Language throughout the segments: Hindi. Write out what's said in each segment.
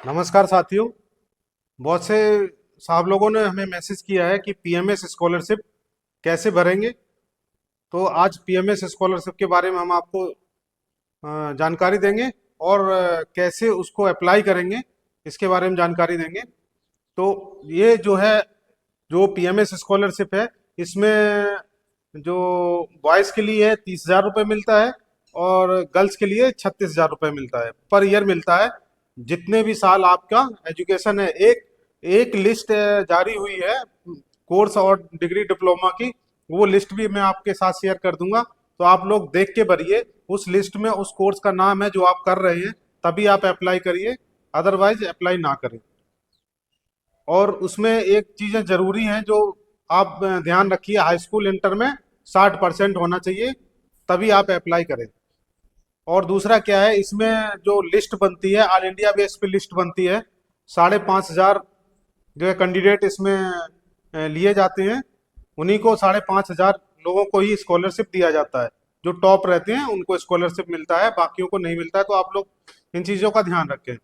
नमस्कार साथियों। बहुत से साहब लोगों ने हमें मैसेज किया है कि पीएमएस स्कॉलरशिप कैसे भरेंगे। तो आज पीएमएस स्कॉलरशिप के बारे में हम आपको जानकारी देंगे और कैसे उसको अप्लाई करेंगे इसके बारे में जानकारी देंगे। तो ये जो है, जो पीएमएस स्कॉलरशिप है, इसमें जो बॉयज़ के लिए 30,000 रुपये मिलता है और गर्ल्स के लिए 36,000 रुपये मिलता है, पर ईयर मिलता है। जितने भी साल आपका एजुकेशन है, एक एक लिस्ट जारी हुई है कोर्स और डिग्री डिप्लोमा की। वो लिस्ट भी मैं आपके साथ शेयर कर दूंगा, तो आप लोग देख के भरिए। उस लिस्ट में उस कोर्स का नाम है जो आप कर रहे हैं, तभी आप अप्लाई करिए, अदरवाइज अप्लाई ना करें। और उसमें एक चीज़ें ज़रूरी हैं जो आप ध्यान रखिए, हाई स्कूल इंटर में 60% होना चाहिए, तभी आप अप्लाई करें। और दूसरा क्या है, इसमें जो लिस्ट बनती है, ऑल इंडिया बेस पे लिस्ट बनती है। 5,500 जो है कैंडिडेट इसमें लिए जाते हैं। उन्हीं को 5,500 लोगों को ही स्कॉलरशिप दिया जाता है। जो टॉप रहते हैं उनको स्कॉलरशिप मिलता है, बाकियों को नहीं मिलता है। तो आप लोग इन चीज़ों का ध्यान रखें।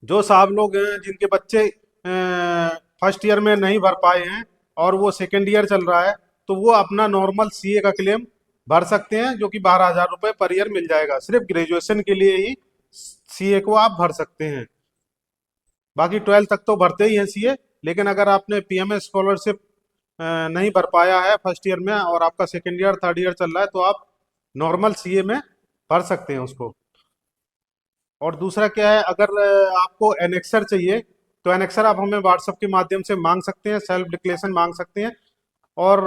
जो साहब लोग हैं जिनके बच्चे फर्स्ट ईयर में नहीं भर पाए हैं और वो सेकेंड ईयर चल रहा है, तो वो अपना नॉर्मल सीए का क्लेम भर सकते हैं, जो कि 12,000 रुपये पर ईयर मिल जाएगा। सिर्फ ग्रेजुएशन के लिए ही सीए को आप भर सकते हैं। बाकी 12th तक तो भरते ही हैं सीए। लेकिन अगर आपने पीएमएस स्कॉलरशिप नहीं भर पाया है फर्स्ट ईयर में और आपका सेकेंड ईयर थर्ड ईयर चल रहा है, तो आप नॉर्मल सीए में भर सकते हैं उसको। और दूसरा क्या है, अगर आपको एनेक्सर चाहिए तो एनेक्सर आप हमें व्हाट्सएप के माध्यम से मांग सकते हैं, सेल्फ डिक्लेरेशन मांग सकते हैं। और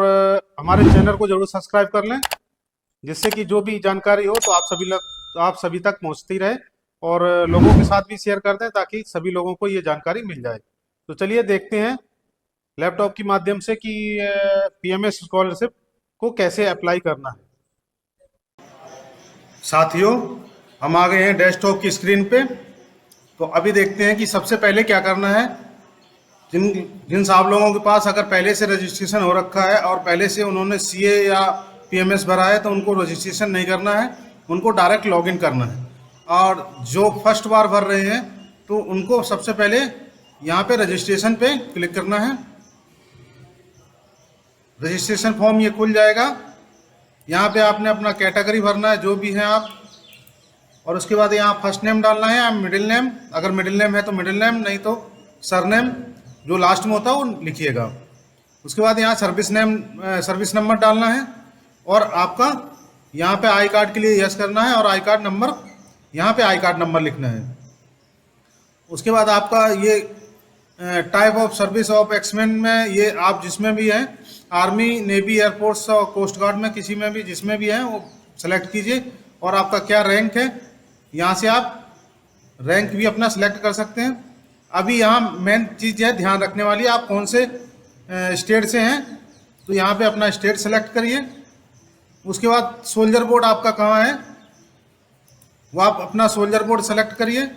हमारे चैनल को जरूर सब्सक्राइब कर लें, जिससे कि जो भी जानकारी हो तो आप सभी तक पहुंचती रहे। और लोगों के साथ भी शेयर कर दें ताकि सभी लोगों को ये जानकारी मिल जाए। तो चलिए देखते हैं लैपटॉप के माध्यम से कि पीएमएस स्कॉलरशिप को कैसे अप्लाई करना है। साथियों, हम आ गए हैं डेस्कटॉप की स्क्रीन पे। तो अभी देखते हैं कि सबसे पहले क्या करना है। जिन जिन साहब लोगों के पास अगर पहले से रजिस्ट्रेशन हो रखा है और पहले से उन्होंने सीए या पीएमएस भरा है, तो उनको रजिस्ट्रेशन नहीं करना है, उनको डायरेक्ट लॉगिन करना है। और जो फर्स्ट बार भर रहे हैं, तो उनको सबसे पहले यहाँ पे रजिस्ट्रेशन पे क्लिक करना है। रजिस्ट्रेशन फॉर्म ये खुल जाएगा। यहाँ पे आपने अपना कैटेगरी भरना है, जो भी है आप। और उसके बाद यहाँ फर्स्ट नेम डालना है या मिडिल नेम। अगर मिडिल नेम है तो मिडिल नेम, नहीं तो सरनेम जो लास्ट में होता है वो लिखिएगा। उसके बाद यहाँ सर्विस नंबर डालना है। और आपका यहाँ पे आई कार्ड के लिए यस करना है और आई कार्ड नंबर, यहाँ पे आई कार्ड नंबर लिखना है। उसके बाद आपका ये type of service of X-Men में, ये आप जिसमें भी हैं, आर्मी, नेवी, एयरफोर्स और कोस्ट गार्ड में, किसी में भी जिसमें भी हैं वो सेलेक्ट कीजिए। और आपका क्या रैंक है, यहाँ से आप रैंक भी अपना सिलेक्ट कर सकते हैं। अभी यहाँ मेन चीज़ है ध्यान रखने वाली, आप कौन से स्टेट से हैं, तो यहाँ पे अपना स्टेट सेलेक्ट करिए। उसके बाद सोल्जर बोर्ड आपका कहाँ है, वो आप अपना सोल्जर बोर्ड सेलेक्ट करिए।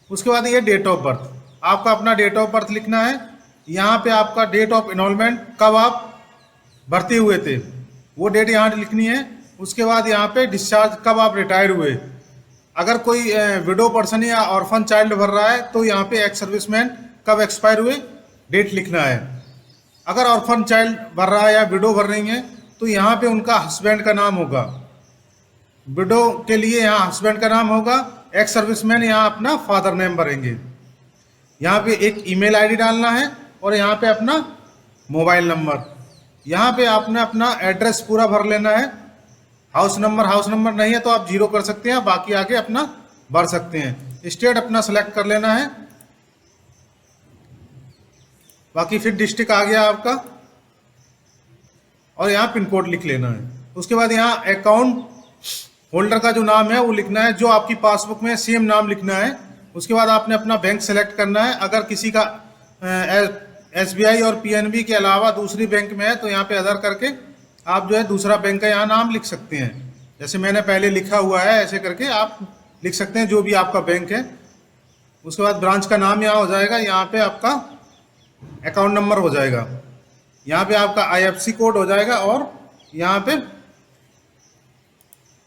उसके बाद ये डेट ऑफ बर्थ, आपका अपना डेट ऑफ बर्थ लिखना है। यहाँ पे आपका डेट ऑफ इनरोलमेंट, कब आप भर्ती हुए थे, वो डेट यहाँ लिखनी है। उसके बाद यहाँ पे डिस्चार्ज, कब आप रिटायर हुए। अगर कोई विडो पर्सन या ऑर्फन चाइल्ड भर रहा है, तो यहाँ पे एक्स सर्विसमैन कब एक्सपायर हुए, डेट लिखना है। अगर ऑर्फन चाइल्ड भर रहा है या विडो भर रही है, तो यहाँ पे उनका हस्बैंड का नाम होगा। विडो के लिए यहाँ हस्बैंड का नाम होगा, एक्स सर्विसमैन यहाँ अपना फादर नेम भरेंगे। यहाँ पे एक ईमेल आईडी डालना है और यहाँ पे अपना मोबाइल नंबर। यहाँ पे आपने अपना एड्रेस पूरा भर लेना है। हाउस नंबर नहीं है तो आप 0 कर सकते हैं, बाकी आगे अपना भर सकते हैं। स्टेट अपना सेलेक्ट कर लेना है। बाकी फिर डिस्ट्रिक्ट आ गया आपका, और यहाँ पिन कोड लिख लेना है। उसके बाद यहाँ अकाउंट होल्डर का जो नाम है वो लिखना है, जो आपकी पासबुक में सेम नाम लिखना है। उसके बाद आपने अपना बैंक सेलेक्ट करना है। अगर किसी का एसबीआई और पीएनबी के अलावा दूसरी बैंक में है, तो यहाँ पे अदर करके आप जो है दूसरा बैंक का यहाँ नाम लिख सकते हैं। जैसे मैंने पहले लिखा हुआ है, ऐसे करके आप लिख सकते हैं जो भी आपका बैंक है। उसके बाद ब्रांच का नाम यहाँ हो जाएगा, यहाँ पे आपका अकाउंट नंबर हो जाएगा, यहाँ पे आपका आईएफएससी कोड हो जाएगा, और यहाँ पे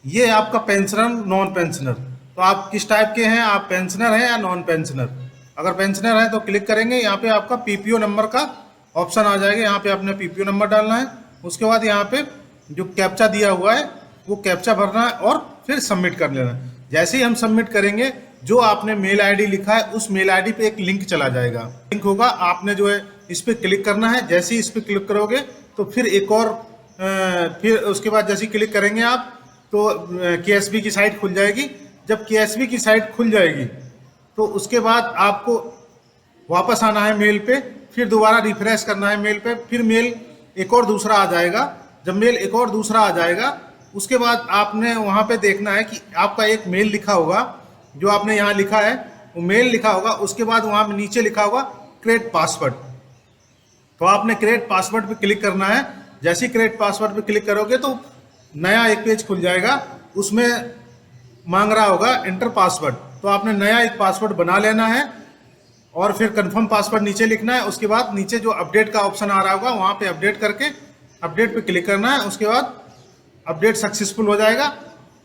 ये आपका पेंशनर, नॉन पेंशनर, तो आप किस टाइप के हैं, आप पेंशनर हैं या नॉन पेंशनर। अगर पेंशनर है तो क्लिक करेंगे, यहाँ पे आपका पीपीओ नंबर का ऑप्शन आ जाएगा, यहाँ पे आपने पीपीओ नंबर डालना है। उसके बाद यहाँ पे जो कैप्चा दिया हुआ है वो कैप्चा भरना है और फिर सबमिट कर लेना है। जैसे ही हम सबमिट करेंगे, जो आपने मेल आईडी लिखा है उस मेल आईडी पे एक लिंक चला जाएगा, लिंक होगा, आपने जो है इस पर क्लिक करना है। जैसे ही इस पर क्लिक करोगे तो फिर एक और फिर उसके बाद जैसे ही क्लिक करेंगे आप तो केएसबी की साइट खुल जाएगी। जब केएसबी की साइट खुल जाएगी तो उसके बाद आपको वापस आना है मेल पे, फिर दोबारा रिफ्रेश करना है मेल पे, फिर मेल एक और दूसरा आ जाएगा। जब मेल एक और दूसरा आ जाएगा उसके बाद आपने वहाँ पे देखना है कि आपका एक मेल लिखा होगा, जो आपने यहाँ लिखा है वो मेल लिखा होगा। उसके बाद वहाँ नीचे लिखा होगा क्रिएट पासवर्ड, तो आपने क्रिएट पासवर्ड पे क्लिक करना है। जैसे ही क्रिएट पासवर्ड पे क्लिक करोगे तो नया एक पेज खुल जाएगा, उसमें मांग रहा होगा एंटर पासवर्ड, तो आपने नया एक पासवर्ड बना लेना है और फिर कंफर्म पासवर्ड नीचे लिखना है। उसके बाद नीचे जो अपडेट का ऑप्शन आ रहा होगा वहाँ पे अपडेट करके अपडेट पे क्लिक करना है। उसके बाद अपडेट सक्सेसफुल हो जाएगा।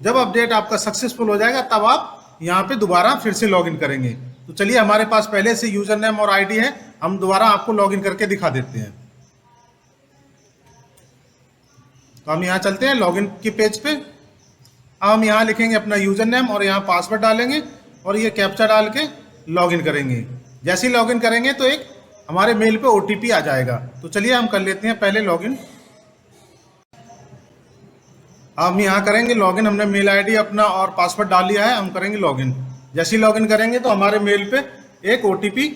जब अपडेट आपका सक्सेसफुल हो जाएगा तब आप यहाँ पे दोबारा फिर से लॉगिन करेंगे। तो चलिए, हमारे पास पहले से यूजर नेम और आईडी है, हम दोबारा आपको लॉगिन करके दिखा देते हैं। तो हम यहाँ चलते हैं लॉगिन के पेज पे। अब हम यहाँ लिखेंगे अपना यूजर नेम और यहाँ पासवर्ड डालेंगे और ये कैप्चा डाल के लॉगिन करेंगे। जैसे ही लॉगिन करेंगे तो एक हमारे मेल पे ओटीपी आ जाएगा। तो चलिए हम कर लेते हैं पहले लॉगिन। हम यहाँ करेंगे लॉगिन, हमने मेल आईडी अपना और पासवर्ड डाल लिया है, हम करेंगे लॉगिन। जैसे ही लॉगिन करेंगे तो हमारे मेल पे एक ओटीपी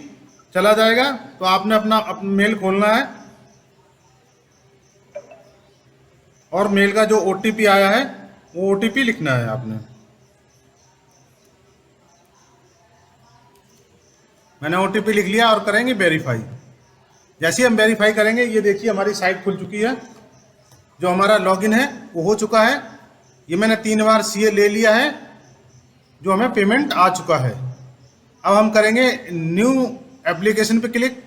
चला जाएगा। तो आपने अपना मेल खोलना है और मेल का जो ओटीपी आया है वो ओटीपी लिखना है आपने। मैंने ओटीपी लिख लिया और करेंगे वेरीफाई। जैसे ही हम वेरीफाई करेंगे, ये देखिए हमारी साइट खुल चुकी है, जो हमारा लॉगिन है वो हो चुका है। ये मैंने 3 बार सीए ले लिया है, जो हमें पेमेंट आ चुका है। अब हम करेंगे न्यू एप्लीकेशन पे क्लिक।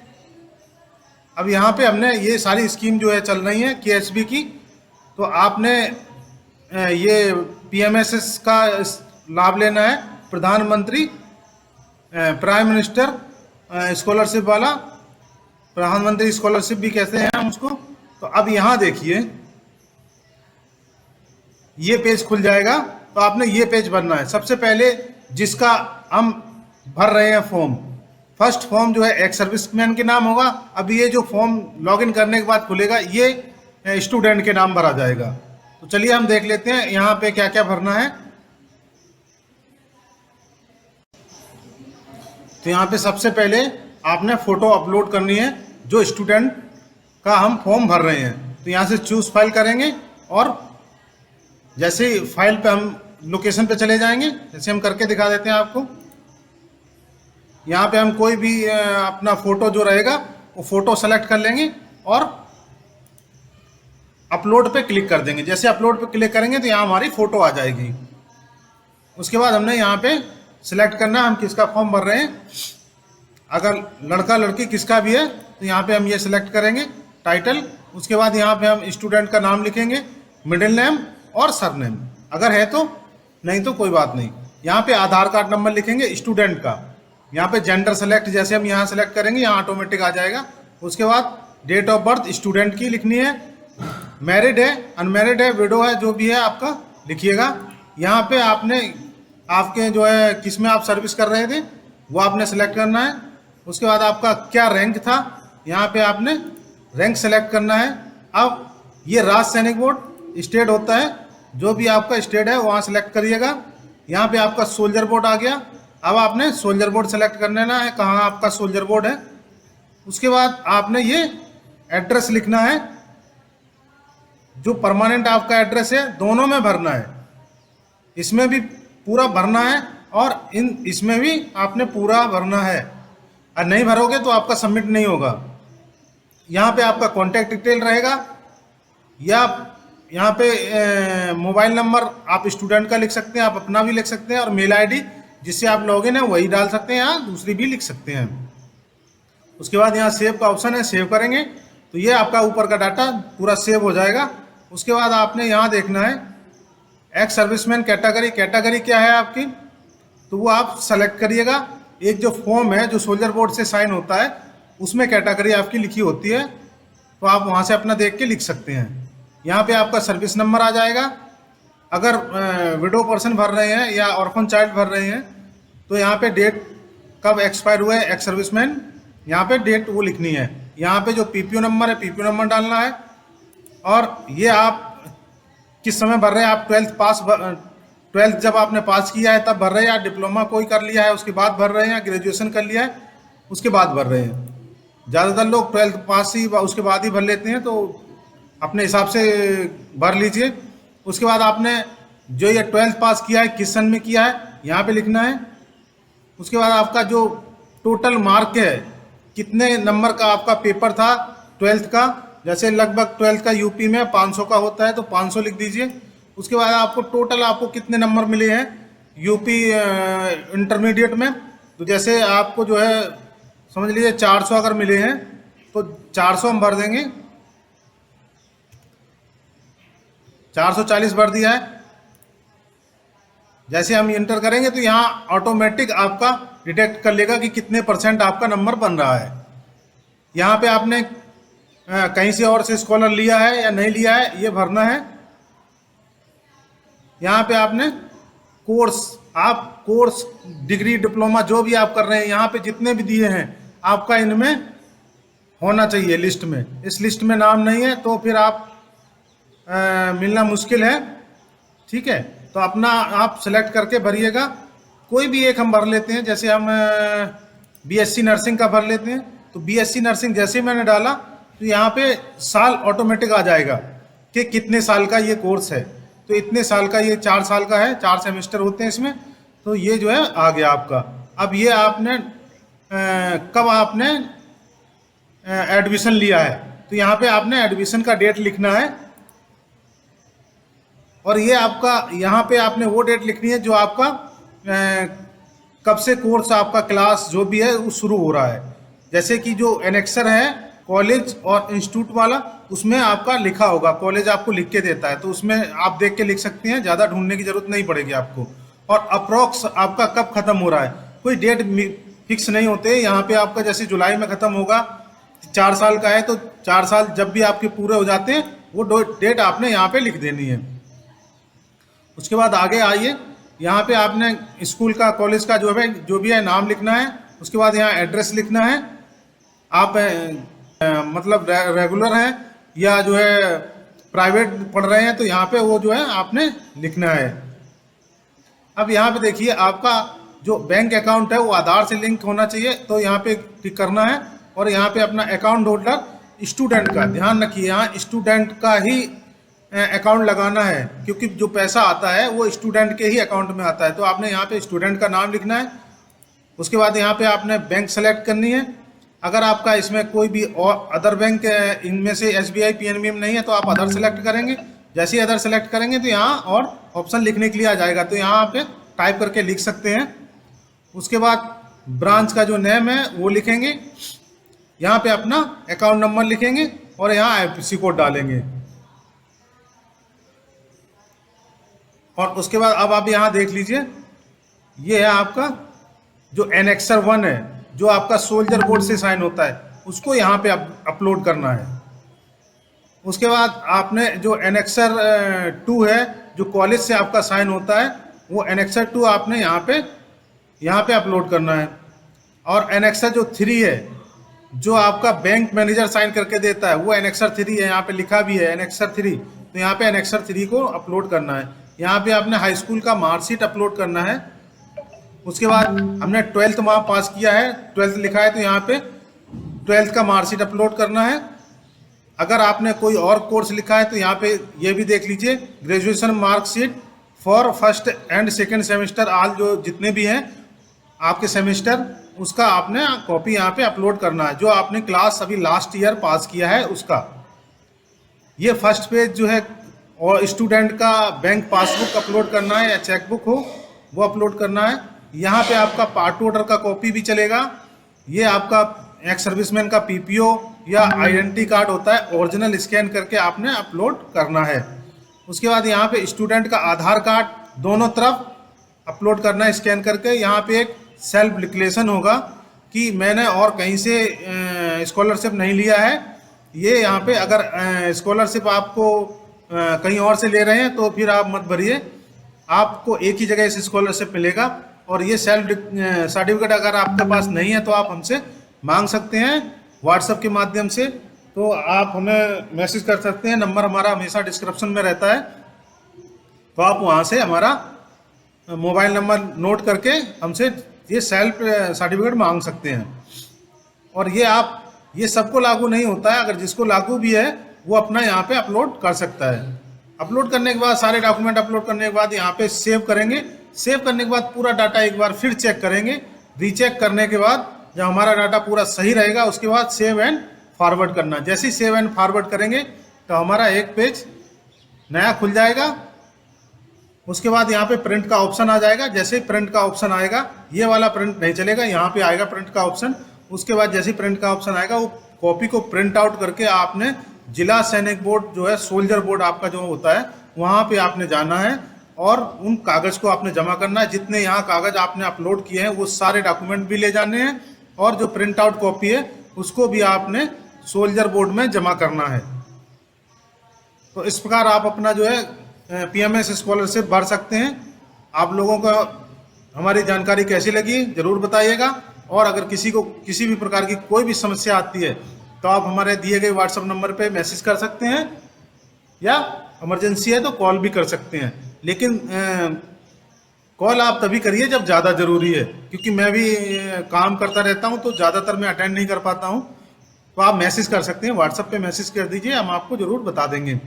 अब यहाँ पे हमने ये सारी स्कीम जो है चल रही है केएसबी की, तो आपने ये पीएमएसएस का लाभ लेना है, प्रधानमंत्री प्राइम मिनिस्टर स्कॉलरशिप वाला, प्रधानमंत्री स्कॉलरशिप भी कहते हैं हम उसको। तो अब यहाँ देखिए ये पेज खुल जाएगा, तो आपने ये पेज भरना है। सबसे पहले जिसका हम भर रहे हैं फॉर्म, फर्स्ट फॉर्म जो है एक्स सर्विसमैन के नाम होगा। अब ये जो फॉर्म लॉगिन करने के बाद खुलेगा ये स्टूडेंट के नाम भरा जाएगा। तो चलिए हम देख लेते हैं यहाँ पे क्या क्या भरना है। तो यहाँ पे सबसे पहले आपने फोटो अपलोड करनी है, जो स्टूडेंट का हम फॉर्म भर रहे हैं। तो यहाँ से चूज फाइल करेंगे और जैसे ही फाइल पे हम लोकेशन पे चले जाएंगे, जैसे हम करके दिखा देते हैं आपको। यहाँ पे हम कोई भी अपना फोटो जो रहेगा वो फोटो सेलेक्ट कर लेंगे और अपलोड पे क्लिक कर देंगे। जैसे अपलोड पे क्लिक करेंगे तो यहाँ हमारी फोटो आ जाएगी। उसके बाद हमने यहाँ पे सिलेक्ट करना हम किसका फॉर्म भर रहे हैं। अगर लड़का लड़की किसका भी है तो यहाँ पे हम ये सिलेक्ट करेंगे टाइटल। उसके बाद यहाँ पे हम स्टूडेंट का नाम लिखेंगे, मिडिल नेम और सरनेम, अगर है तो, नहीं तो कोई बात नहीं। यहाँ पे आधार कार्ड नंबर लिखेंगे स्टूडेंट का। यहाँ पे जेंडर सेलेक्ट, जैसे हम यहाँ सेलेक्ट करेंगे यहाँ ऑटोमेटिक आ जाएगा। उसके बाद डेट ऑफ बर्थ स्टूडेंट की लिखनी है, मैरिड है, अनमैरिड है, विडो है, जो भी है आपका लिखिएगा। यहाँ पे आपने आपके जो है किस में आप सर्विस कर रहे थे वो आपने सेलेक्ट करना है। उसके बाद आपका क्या रैंक था, यहाँ पे आपने रैंक सेलेक्ट करना है। अब ये राज्य सैनिक बोर्ड स्टेट होता है, जो भी आपका स्टेट है वहाँ सेलेक्ट करिएगा। यहाँ पे आपका सोल्जर बोर्ड आ गया। अब आपने सोल्जर बोर्ड सेलेक्ट कर लेना है, कहाँ आपका सोल्जर बोर्ड है। उसके बाद आपने ये एड्रेस लिखना है, जो परमानेंट आपका एड्रेस है, दोनों में भरना है। इसमें भी पूरा भरना है और इसमें भी आपने पूरा भरना है, और नहीं भरोगे तो आपका सबमिट नहीं होगा। यहाँ पे आपका कॉन्टैक्ट डिटेल रहेगा, या यहाँ पे मोबाइल नंबर आप स्टूडेंट का लिख सकते हैं, आप अपना भी लिख सकते हैं, और मेल आईडी जिससे आप लॉगिन है वही डाल सकते हैं, या दूसरी भी लिख सकते हैं। उसके बाद यहाँ सेव का ऑप्शन है, सेव करेंगे तो ये आपका ऊपर का डाटा पूरा सेव हो जाएगा। उसके बाद आपने यहाँ देखना है एक्स सर्विसमैन कैटेगरी। कैटेगरी क्या है आपकी, तो वो आप सेलेक्ट करिएगा। एक जो फॉर्म है जो सोल्जर बोर्ड से साइन होता है, उसमें कैटेगरी आपकी लिखी होती है, तो आप वहाँ से अपना देख के लिख सकते हैं। यहाँ पे आपका सर्विस नंबर आ जाएगा। अगर विडो पर्सन भर रहे हैं या ऑर्फन चाइल्ड भर रहे हैं तो यहाँ पे डेट कब एक्सपायर हुआ है, एक्स सर्विसमैन, यहाँ पे डेट वो लिखनी है। यहाँ पे जो पीपीओ नंबर है, पीपीओ नंबर डालना है। और ये आप किस समय भर रहे हैं, आप 12th जब आपने पास किया है तब भर रहे हैं, या डिप्लोमा कोई कर लिया है उसके बाद भर रहे हैं, या ग्रेजुएशन कर लिया है उसके बाद भर रहे हैं। ज़्यादातर लोग 12th पास ही उसके बाद ही भर लेते हैं, तो अपने हिसाब से भर लीजिए। उसके बाद आपने जो ये 12th पास किया है किस सन में किया है यहाँ पे लिखना है। उसके बाद आपका जो टोटल मार्क है, कितने नंबर का आपका पेपर था 12th का, जैसे लगभग 12th का यूपी में 500 का होता है तो 500 लिख दीजिए। उसके बाद आपको टोटल आपको कितने नंबर मिले हैं यूपी इंटरमीडिएट में, तो जैसे आपको जो है समझ लीजिए 400 अगर मिले हैं तो 400 हम भर देंगे। 440 भर दिया है। जैसे हम इंटर करेंगे तो यहाँ ऑटोमेटिक आपका डिटेक्ट कर लेगा कि कितने % आपका नंबर बन रहा है। यहाँ पे आपने कहीं से और से स्कॉलर लिया है या नहीं लिया है ये भरना है। यहाँ पे आपने कोर्स डिग्री डिप्लोमा जो भी आप कर रहे हैं यहाँ पे जितने भी दिए हैं आपका इनमें होना चाहिए लिस्ट में। इस लिस्ट में नाम नहीं है तो फिर आप मिलना मुश्किल है, ठीक है। तो अपना आप सेलेक्ट करके भरिएगा। कोई भी एक हम भर लेते हैं, जैसे हम बीएससी नर्सिंग का भर लेते हैं। तो बीएससी नर्सिंग जैसे मैंने डाला तो यहाँ पे साल ऑटोमेटिक आ जाएगा कि कितने साल का ये कोर्स है। तो इतने साल का, ये 4 साल का है, 4 सेमेस्टर होते हैं इसमें, तो ये जो है आ गया आपका। अब ये आपने कब आपने एडमिशन लिया है तो यहाँ पे आपने एडमिशन का डेट लिखना है। और ये आपका यहाँ पे आपने वो डेट लिखनी है जो आपका कब से कोर्स आपका क्लास जो भी है वो शुरू हो रहा है। जैसे कि जो एनेक्सर है कॉलेज और इंस्टीट्यूट वाला, उसमें आपका लिखा होगा, कॉलेज आपको लिख के देता है तो उसमें आप देख के लिख सकते हैं, ज़्यादा ढूंढने की जरूरत नहीं पड़ेगी आपको। और अप्रोक्स आपका कब खत्म हो रहा है, कोई डेट फिक्स नहीं होते। यहाँ पे आपका जैसे जुलाई में खत्म होगा, 4 साल का है तो 4 साल जब भी आपके पूरे हो जाते हैं वो डेट आपने यहाँ पे लिख देनी है। उसके बाद आगे आइए, यहाँ पे आपने स्कूल का कॉलेज का जो भी है नाम लिखना है। उसके बाद यहाँ एड्रेस लिखना है। आप मतलब रेगुलर हैं या जो है प्राइवेट पढ़ रहे हैं तो यहाँ पे वो जो है आपने लिखना है। अब यहाँ पे देखिए आपका जो बैंक अकाउंट है वो आधार से लिंक होना चाहिए, तो यहाँ पे क्लिक करना है। और यहाँ पे अपना अकाउंट होल्डर स्टूडेंट का ध्यान रखिए, यहाँ स्टूडेंट का ही अकाउंट लगाना है, क्योंकि जो पैसा आता है वो स्टूडेंट के ही अकाउंट में आता है। तो आपने यहाँ पे स्टूडेंट का नाम लिखना है। उसके बाद यहाँ पे आपने बैंक सेलेक्ट करनी है। अगर आपका इसमें कोई भी और अदर बैंक इनमें से SBI PNB में नहीं है तो आप अदर सेलेक्ट करेंगे। जैसे ही अदर सेलेक्ट करेंगे तो यहाँ और ऑप्शन लिखने के लिए आ जाएगा, तो यहाँ पे टाइप करके लिख सकते हैं। उसके बाद ब्रांच का जो नेम है वो लिखेंगे, यहाँ पे अपना अकाउंट नंबर लिखेंगे और यहाँ IFSC कोड डालेंगे। और उसके बाद अब आप यहाँ देख लीजिए, ये है आपका जो एनेक्सर 1 है जो आपका सोल्जर बोर्ड से साइन होता है, उसको यहाँ पे अपलोड करना है। उसके बाद आपने जो एनेक्सर 2 है जो कॉलेज से आपका साइन होता है, वो एनेक्सर 2 आपने यहाँ पे अपलोड करना है। और एनेक्सर जो 3 है जो आपका बैंक मैनेजर साइन करके देता है वो एनेक्सर 3 है, यहाँ पे लिखा भी है एनेक्सर 3, तो यहाँ पे एनेक्सर 3 को अपलोड करना है। यहाँ पे आपने हाई स्कूल का मार्कशीट अपलोड करना है। उसके बाद हमने 12th वहाँ पास किया है, 12th लिखा है तो यहाँ पे 12th का मार्कशीट अपलोड करना है। अगर आपने कोई और कोर्स लिखा है तो यहाँ पे ये भी देख लीजिए, graduation marksheet for first and second semester all, जो जितने भी हैं आपके सेमेस्टर, उसका आपने कॉपी यहाँ पे अपलोड करना है। जो आपने क्लास अभी लास्ट ईयर पास किया है उसका। ये फर्स्ट पेज जो है, और स्टूडेंट का बैंक पासबुक अपलोड करना है या चेकबुक हो वो अपलोड करना है। यहाँ पे आपका पार्ट ऑर्डर का कॉपी भी चलेगा। ये आपका एक्स सर्विसमैन का PPO या आइडेंटिटी कार्ड होता है, ओरिजिनल स्कैन करके आपने अपलोड करना है। उसके बाद यहाँ पे स्टूडेंट का आधार कार्ड दोनों तरफ अपलोड करना है स्कैन करके। यहाँ पे एक सेल्फ डिक्लेरेशन होगा कि मैंने और कहीं से स्कॉलरशिप नहीं लिया है। ये यहाँ पे अगर स्कॉलरशिप आपको कहीं और से ले रहे हैं तो फिर आप मत भरिए, आपको एक ही जगह से स्कॉलरशिप मिलेगा। और ये सेल्फ सर्टिफिकेट अगर आपके पास नहीं है तो आप हमसे मांग सकते हैं व्हाट्सएप के माध्यम से। तो आप हमें मैसेज कर सकते हैं, नंबर हमारा हमेशा डिस्क्रिप्शन में रहता है, तो आप वहाँ से हमारा मोबाइल नंबर नोट करके हमसे ये सेल्फ सर्टिफिकेट मांग सकते हैं। और ये सबको लागू नहीं होता है, अगर जिसको लागू भी है वो अपना यहाँ पे अपलोड कर सकता है। अपलोड करने के बाद सारे डॉक्यूमेंट अपलोड करने के बाद यहाँ पे सेव करेंगे। सेव करने के बाद पूरा डाटा एक बार फिर चेक करेंगे। रीचेक करने के बाद जब हमारा डाटा पूरा सही रहेगा उसके बाद सेव एंड फॉरवर्ड करना। जैसे ही सेव एंड फॉरवर्ड करेंगे तो हमारा एक पेज नया खुल जाएगा। उसके बाद यहाँ पे प्रिंट का ऑप्शन आ जाएगा। जैसे ही प्रिंट का ऑप्शन आएगा, ये वाला प्रिंट नहीं चलेगा, यहाँ पे आएगा प्रिंट का ऑप्शन। उसके बाद जैसे ही प्रिंट का ऑप्शन आएगा वो कॉपी को प्रिंट आउट करके आपने जिला सैनिक बोर्ड जो है, सोल्जर बोर्ड आपका जो होता है, वहाँ पे आपने जाना है और उन कागज़ को आपने जमा करना है। जितने यहाँ कागज़ आपने अपलोड किए हैं वो सारे डॉक्यूमेंट भी ले जाने हैं और जो प्रिंट आउट कॉपी है उसको भी आपने सोल्जर बोर्ड में जमा करना है। तो इस प्रकार आप अपना जो है पीएमएस स्कॉलरशिप भर सकते हैं। आप लोगों को हमारी जानकारी कैसी लगी ज़रूर बताइएगा। और अगर किसी को किसी भी प्रकार की कोई भी समस्या आती है तो आप हमारे दिए गए व्हाट्सएप नंबर पे मैसेज कर सकते हैं या इमरजेंसी है तो कॉल भी कर सकते हैं। लेकिन कॉल आप तभी करिए जब ज़्यादा ज़रूरी है, क्योंकि मैं भी काम करता रहता हूँ तो ज़्यादातर मैं अटेंड नहीं कर पाता हूँ। तो आप मैसेज कर सकते हैं, व्हाट्सएप पे मैसेज कर दीजिए, हम आपको ज़रूर बता देंगे।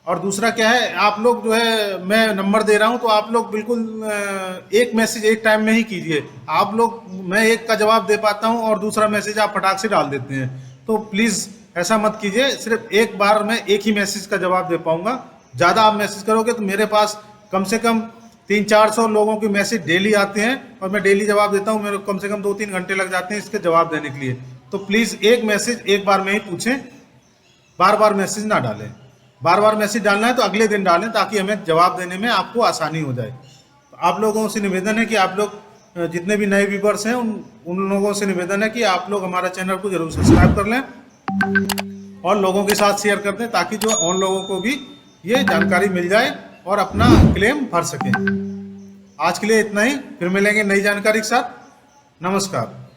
और दूसरा क्या है, आप लोग जो है, मैं नंबर दे रहा हूं तो आप लोग बिल्कुल एक मैसेज एक टाइम में ही कीजिए। आप लोग, मैं एक का जवाब दे पाता हूं और दूसरा मैसेज आप फटाक से डाल देते हैं, तो प्लीज़ ऐसा मत कीजिए। सिर्फ एक बार मैं एक ही मैसेज का जवाब दे पाऊंगा। ज़्यादा आप मैसेज करोगे तो मेरे पास कम से कम 300-400 लोगों के मैसेज डेली आते हैं और मैं डेली जवाब देता हूँ। मेरे को कम से कम 2-3 घंटे लग जाते हैं इसके जवाब देने के लिए। तो प्लीज़ एक मैसेज एक बार में ही पूछें, बार बार मैसेज ना डालें। बार बार मैसेज डालना है तो अगले दिन डालें ताकि हमें जवाब देने में आपको आसानी हो जाए। तो आप लोगों से निवेदन है कि आप लोग जितने भी नए व्यूअर्स हैं उन लोगों से निवेदन है कि आप लोग हमारा चैनल को जरूर सब्सक्राइब कर लें और लोगों के साथ शेयर कर दें ताकि जो उन लोगों को भी ये जानकारी मिल जाए और अपना क्लेम भर सकें। आज के लिए इतना ही, फिर मिलेंगे नई जानकारी के साथ। नमस्कार।